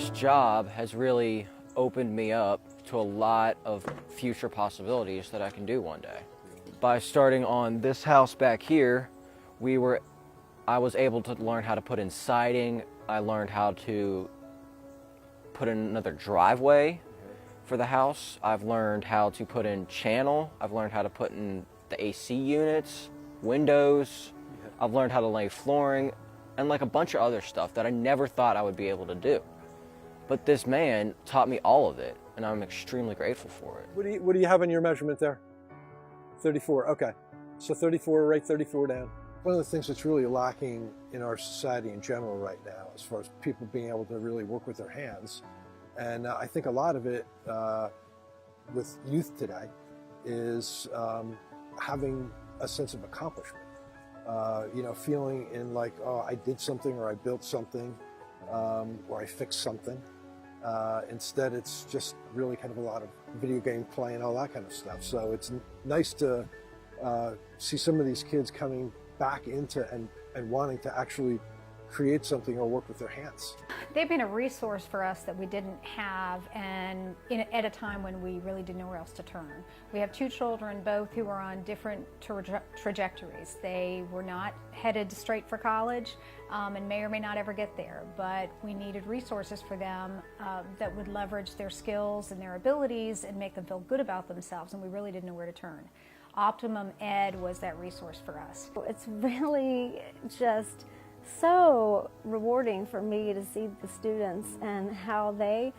This job has really opened me up to a lot of future possibilities that I can do one day. By starting on this house back here, I was able to learn how to put in siding. I learned how to put in another driveway for the house. I've learned how to put in channel. I've learned how to put in the AC units, windows. I've learned how to lay flooring and like a bunch of other stuff that I never thought I would be able to do. But this man taught me all of it, and I'm extremely grateful for it. What do you have in your measurement there? 34, okay. So 34, write 34 down. One of the things that's really lacking in our society in general right now, as far as people being able to really work with their hands, and I think a lot of it with youth today is having a sense of accomplishment. You know, feeling in like, oh, I did something, or I built something, or I fixed something. Instead, it's just really kind of a lot of video game play and all that kind of stuff. So it's nice to see some of these kids coming back into and wanting to actually create something or work with their hands. They've been a resource for us that we didn't have, and at a time when we really didn't know where else to turn. We have two children, both who are on different trajectories. They were not headed straight for college and may or may not ever get there, but we needed resources for them that would leverage their skills and their abilities and make them feel good about themselves, and we really didn't know where to turn. Optimum Ed was that resource for us. It's really just so rewarding for me to see the students and how they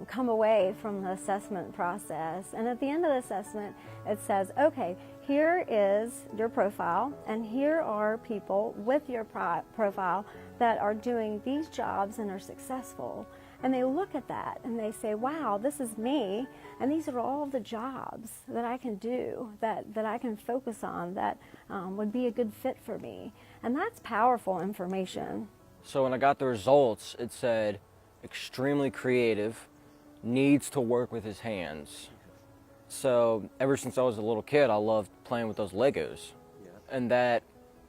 come away from the assessment process. And at the end of the assessment, it says, okay, here is your profile, and here are people with your profile that are doing these jobs and are successful. And they look at that and they say, wow, this is me, and these are all the jobs that I can do, that I can focus on, that would be a good fit for me. And that's powerful information. So when I got the results, it said, extremely creative, needs to work with his hands. So ever since I was a little kid, I loved playing with those Legos. And that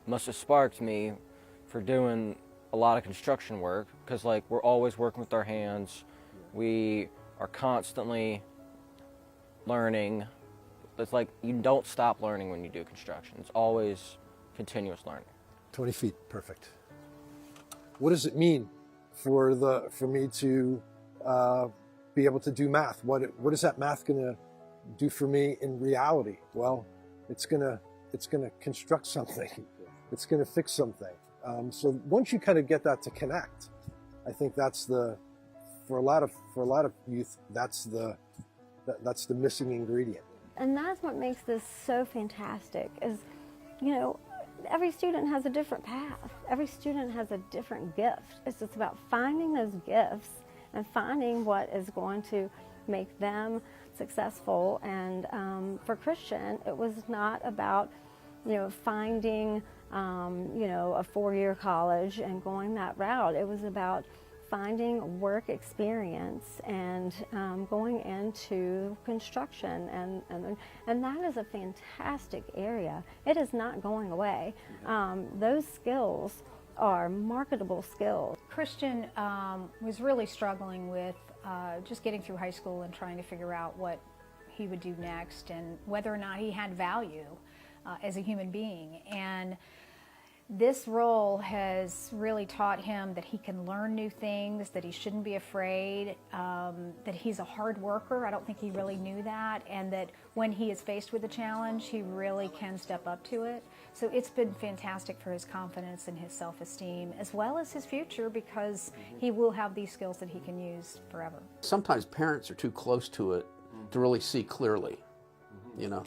must have sparked me for doing a lot of construction work, because like we're always working with our hands. We are constantly learning. It's like you don't stop learning when you do construction. It's always continuous learning. 20 feet, perfect. What does it mean for me to be able to do math? What is that math going to do for me in reality? Well, it's gonna construct something. It's gonna fix something. So once you kind of get that to connect, I think that's for a lot of youth, that's the missing ingredient. And that's what makes this so fantastic is, you know, every student has a different path. Every student has a different gift. It's just about finding those gifts and finding what is going to make them successful. And for Christian, it was not about, you know, finding, you know, a four-year college and going that route. It was about finding work experience and going into construction, and that is a fantastic area. It is not going away. Those skills are marketable skills. Christian was really struggling with just getting through high school and trying to figure out what he would do next and whether or not he had value as a human being. And this role has really taught him that he can learn new things, that he shouldn't be afraid, that he's a hard worker. I don't think he really knew that, and that when he is faced with a challenge, he really can step up to it. So it's been fantastic for his confidence and his self-esteem, as well as his future, because he will have these skills that he can use forever. Sometimes parents are too close to it to really see clearly, you know,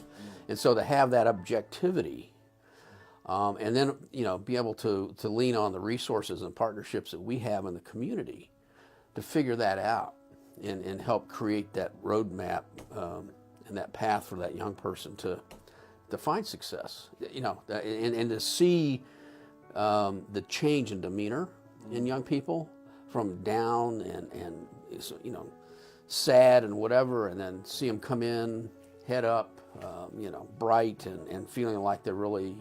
and so to have that objectivity, and then, you know, be able to lean on the resources and partnerships that we have in the community to figure that out and help create that roadmap and that path for that young person to find success, you know, and to see the change in demeanor in young people from down and you know, sad and whatever, and then see them come in, head up, you know, bright and feeling like they're really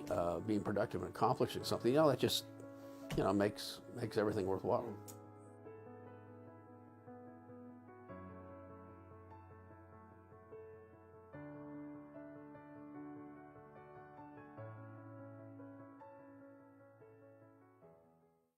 being productive and accomplishing something. You know, that just, you know, makes everything worthwhile.